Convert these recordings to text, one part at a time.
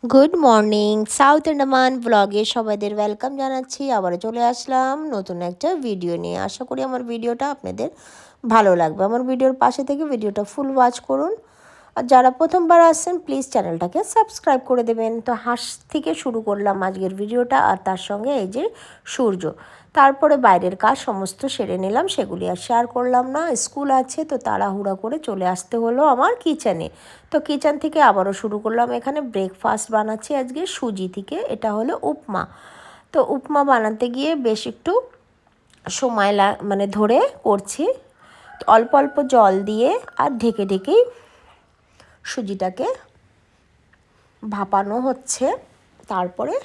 Good morning south Andaman ব্লগে সবাইদের welcome জানাচ্ছি। আবারও চলে আসলাম নতুন একটা ভিডিও নিয়ে। আশা করি আমার ভিডিওটা আপনাদের ভালো লাগবে। আমার ভিডিওর পাশে থেকে ভিডিওটা ফুল ওয়াচ করুন। আর যারা প্রথমবার আসছেন প্লিজ চ্যানেলটাকে সাবস্ক্রাইব করে দেবেন। তো হাঁস থেকে শুরু করলাম আজকের ভিডিওটা, আর তার সঙ্গে এই যে সূর্য। তারপরে বাইরের কাজ সমস্ত সেরে নিলাম, সেগুলি আর শেয়ার করলাম না। স্কুল আছে তো তাড়াহুড়া করে চলে আসতে হলো আমার কিচেনে। তো কিচেন থেকে আবারও শুরু করলাম। এখানে ব্রেকফাস্ট বানাচ্ছি আজকে সুজি থেকে। এটা হলো উপমা। তো উপমা বানাতে গিয়ে বেশ একটু সময় মানে ধরে করছি। অল্প অল্প জল দিয়ে আর ঢেকে ঢেকেই সুজিটাকে ভাপানো হচ্ছে। তারপরে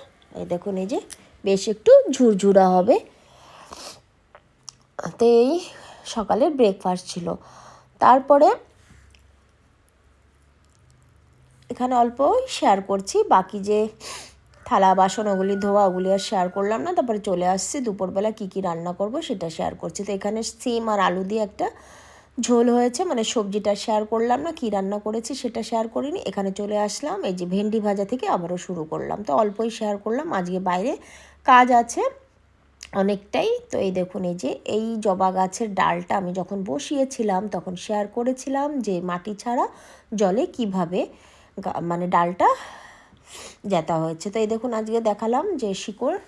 এই দেখুন, এই যে বেশ একটু ঝুরঝুরা হবে। তো এই সকালের ব্রেকফাস্ট ছিল। তারপরে এখানে অল্প শেয়ার করছি, বাকি যে থালা বাসন ওগুলি ধোয়া ওগুলি আর শেয়ার করলাম না। তারপরে চলে আসছি দুপুরবেলা কী কী রান্না করব সেটা শেয়ার করছি। তো এখানে সিম আর আলু দিয়ে একটা ঝোল হয়েছে, মানে সবজিটা শেয়ার করলাম না, কী রান্না করেছি সেটা শেয়ার করিনি। এখানে চলে আসলাম, এই যে ভেন্ডি ভাজা থেকে আবারও শুরু করলাম। তো অল্পই শেয়ার করলাম, আজকে বাইরে কাজ আছে অনেকটাই। তো এই দেখুন, এই যে এই জবা গাছের ডালটা আমি যখন বসিয়েছিলাম তখন শেয়ার করেছিলাম যে মাটি ছাড়া জলে কিভাবে মানে ডালটা জেতা হয়েছে। তো এই দেখুন, আজকে দেখালাম যে শিকড়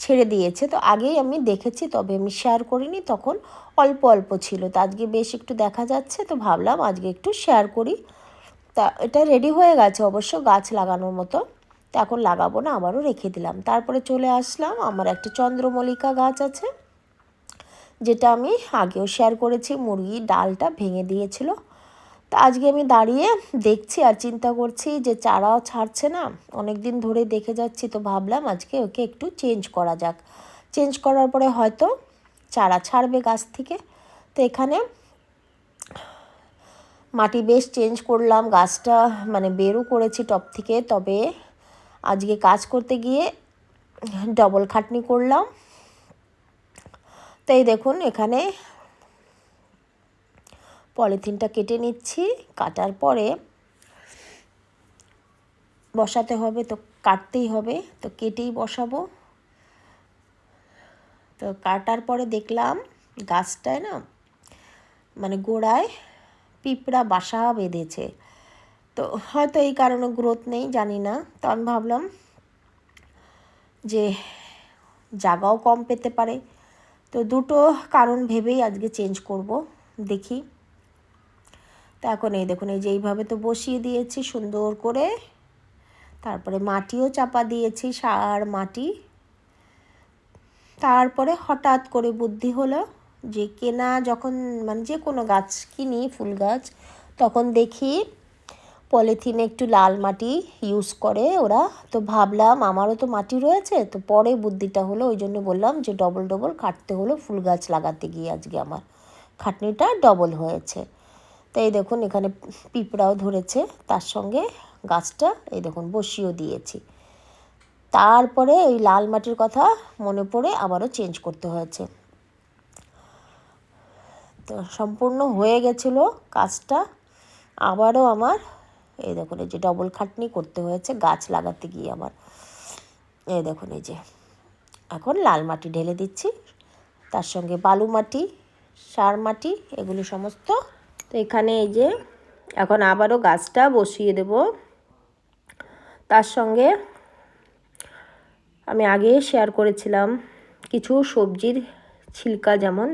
ছেড়ে দিয়েছে। তো আগেই আমি দেখেছি, তবে আমি শেয়ার করিনি, তখন অল্প অল্প ছিল। তো আজকে বেশ একটু দেখা যাচ্ছে, তো ভাবলাম আজকে একটু শেয়ার করি। তা এটা রেডি হয়ে গেছে অবশ্য গাছ লাগানোর মতো। তো এখন লাগাবো না, আবারও রেখে দিলাম। তারপরে চলে আসলাম, আমার একটা চন্দ্রমল্লিকা গাছ আছে, যেটা আমি আগেও শেয়ার করেছি। মুরগি ডালটা ভেঙে দিয়েছিল। তা আজকে আমি দাঁড়িয়ে দেখছি আর চিন্তা করছি যে চারাও ছাড়ছে না, অনেক দিন ধরে দেখে যাচ্ছি। তো ভাবলাম আজকে ওকে একটু চেঞ্জ করা যাক। চেঞ্জ করার পরে হয়তো চারা ছাড়বে গাছ থেকে। তো এখানে মাটি বেশ চেঞ্জ করলাম, গাছটা মানে বেরও করেছি টপ থেকে। তবে আজকে কাজ করতে গিয়ে ডবল খাটনি করলাম। তাই দেখুন, এখানে পলিথিনটা কেটে নিচ্ছি। কাটার পরে বসাতে হবে, তো কাটতেই হবে, তো কেটেই বসাবো। তো কাটার পরে দেখলাম গাছটায় না মানে গোড়ায় পিঁপড়া বাসা বেঁধেছে। তো হয়তো এই কারণে গ্রোথ নেই, জানি না। তো আমি ভাবলাম যে জায়গাও কম পেতে পারে। তো দুটো কারণ ভেবেই আজকে চেঞ্জ করব, দেখি। তো এখন এই দেখুন, এই যে এইভাবে তো বসিয়ে দিয়েছি সুন্দর করে। তারপরে মাটিও চাপা দিয়েছি, সার মাটি। তারপরে হঠাৎ করে বুদ্ধি হলো যে কেনা যখন মানে যে কোনো গাছ কিনি, ফুল গাছ, তখন দেখি পলিথিনে একটু লাল মাটি ইউজ করে ওরা। তো ভাবলাম আমারও তো মাটি রয়েছে। তো পরে বুদ্ধিটা হলো, ওই জন্য বললাম যে ডবল ডবল খাটতে হলো ফুল গাছ লাগাতে গিয়ে। আজকে আমার খাটনিটা ডবল হয়েছে। তো এই দেখুন, এখানে পিঁপড়াও ধরেছে, তার সঙ্গে গাছটা এই দেখুন বসিয়েও দিয়েছি। তারপরে এই লাল মাটির কথা মনে পড়ে আবারও চেঞ্জ করতে হয়েছে। তো সম্পূর্ণ হয়ে গেছিলো কাজটা, আবারও আমার এই দেখুন এই যে ডবল খাটনি করতে হয়েছে গাছ লাগাতে গিয়ে আমার। এই দেখুন, এই যে এখন লাল মাটি ঢেলে দিচ্ছি, তার সঙ্গে বালু মাটি, সার মাটি, এগুলো সমস্ত। তো এখানে এই যে এখন আবারও গাছটা বসিয়ে দেব। তার সঙ্গে আমি আগে শেয়ার করেছিলাম কিছু সবজির ছিলকা যেমন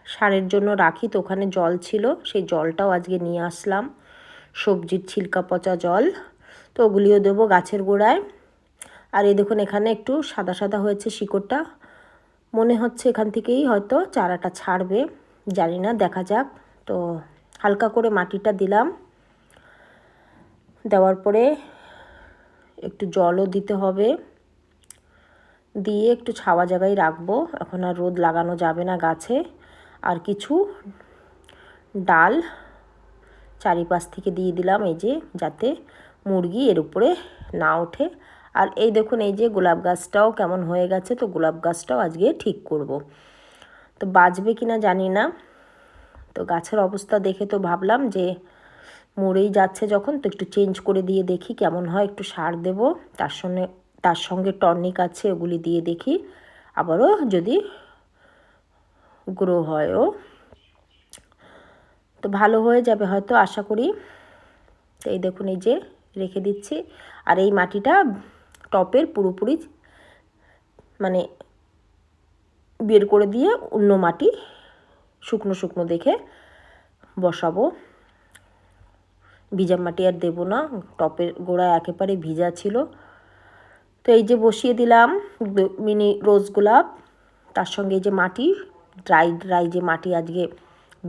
সারের জন্য রাখি, তো ওখানে জল ছিল, সেই জলটাও আজকে নিয়ে আসলাম, সবজির ছিলকা পচা জল। তো ওগুলিও দেবো গাছের গোড়ায়। আর এই দেখুন, এখানে একটু সাদা সাদা হয়েছে শিকড়টা, মনে হচ্ছে এখান থেকেই হয়তো চারাটা ছাড়বে, জানি না, দেখা যাক। তো হালকা করে মাটিটা দিলাম, দেওয়ার পরে একটু জলও দিতে হবে, দিয়ে একটু ছাওয়া জায়গায় রাখবো। এখন আর রোদ লাগানো যাবে না গাছে। আর কিছু ডাল চারিপাশ থেকে দিয়ে দিলাম, এই যে যাতে মুরগি এর উপরে না ওঠে। আর এই দেখুন, এই যে গোলাপ গাছটাও কেমন হয়ে গেছে। তো গোলাপ গাছটাও আজকে ঠিক করব। তো বাঁচবে কি না জানি না। তো গাছের অবস্থা দেখে তো ভাবলাম যে মরেই যাচ্ছে যখন, তো একটু চেঞ্জ করে দিয়ে দেখি কেমন হয়। একটু সার দেব, তার সঙ্গে টনিক আছে, ওগুলি দিয়ে দেখি আবারও যদি গ্রো হয়ও তো ভালো হয়ে যাবে হয়তো, আশা করি। তো এই দেখুন, এই যে রেখে দিচ্ছি। আর এই মাটিটা টপের পুরোপুরি মানে বের করে দিয়ে অন্য মাটি শুকনো শুকনো দেখে বসাবো। ভিজা মাটি আর দেবো না, টপের গোড়া একেবারে ভিজা ছিল। তো এই যে বসিয়ে দিলাম মিনি রোজ গোলাপ, তার সঙ্গে এই যে মাটি ড্রাই যে মাটি আজকে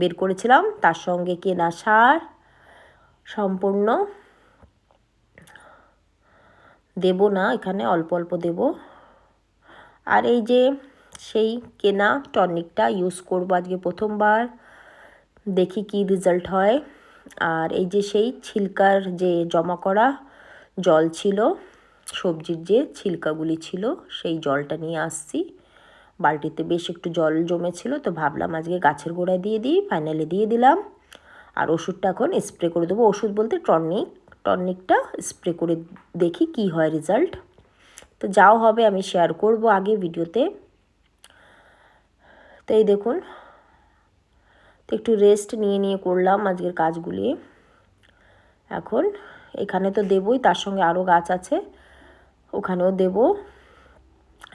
বের করেছিলাম, তার সঙ্গে কেনা সার সম্পূর্ণ দেব না, এখানে অল্প অল্প দেব। আর এই যে সেই কেনা টনিকটা ইউজ করবো আজকে প্রথমবার, দেখি কি রেজাল্ট হয়। আর এই যে সেই ছিলকার যে জমা করা জল ছিল, সবজির যে ছিলকাগুলি ছিল, সেই জলটা নিয়ে আসছি। বালতিতে বেশ একটু জল জমেছিল, তো ভাবলাম আজকে গাছের গোড়ায় দিয়ে দিই। ফাইনালি দিয়ে দিলাম। আর ওষুধটা এখন স্প্রে করে দেবো। ওষুধ বলতে টনিকটা স্প্রে করে দেখি কি হয় রেজাল্ট। তো যাও হবে আমি শেয়ার করব আগে ভিডিওতে। তো এই দেখুন, তো একটু রেস্ট নিয়ে করলাম আজকের কাজগুলি। এখন এখানে তো দেবই, তার সঙ্গে আরও গাছ আছে, ওখানেও দেব।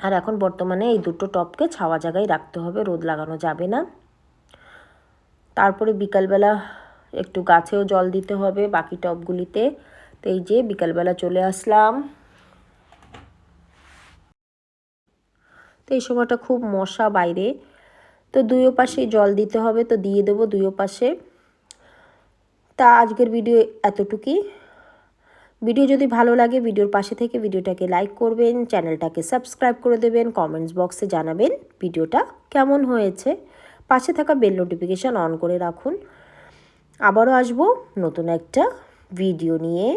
আর এখন বর্তমানে এই দুটো টবকে ছাওয়া জায়গায় রাখতে হবে, রোদ লাগানো যাবে না। তারপরে বিকালবেলা একটু গাছেও জল দিতে হবে বাকি টবগুলিতে। তো এই যে বিকালবেলা চলে আসলাম। তো এই সময়টা খুব মশা বাইরে, তো দুইও পাশে জল দিতে হবে, তো দিয়ে দেবো দুইও পাশে। তা আজকের ভিডিও এতটুকুই। ভিডিও যদি ভালো লাগে ভিডিওর পাশে থেকে ভিডিওটাকে লাইক করবেন, চ্যানেলটাকে সাবস্ক্রাইব করে দেবেন, কমেন্টস বক্সে জানাবেন ভিডিওটা কেমন হয়েছে। পাশে থাকা বেল নোটিফিকেশান অন করে রাখুন। আবারও আসবো নতুন একটা ভিডিও নিয়ে।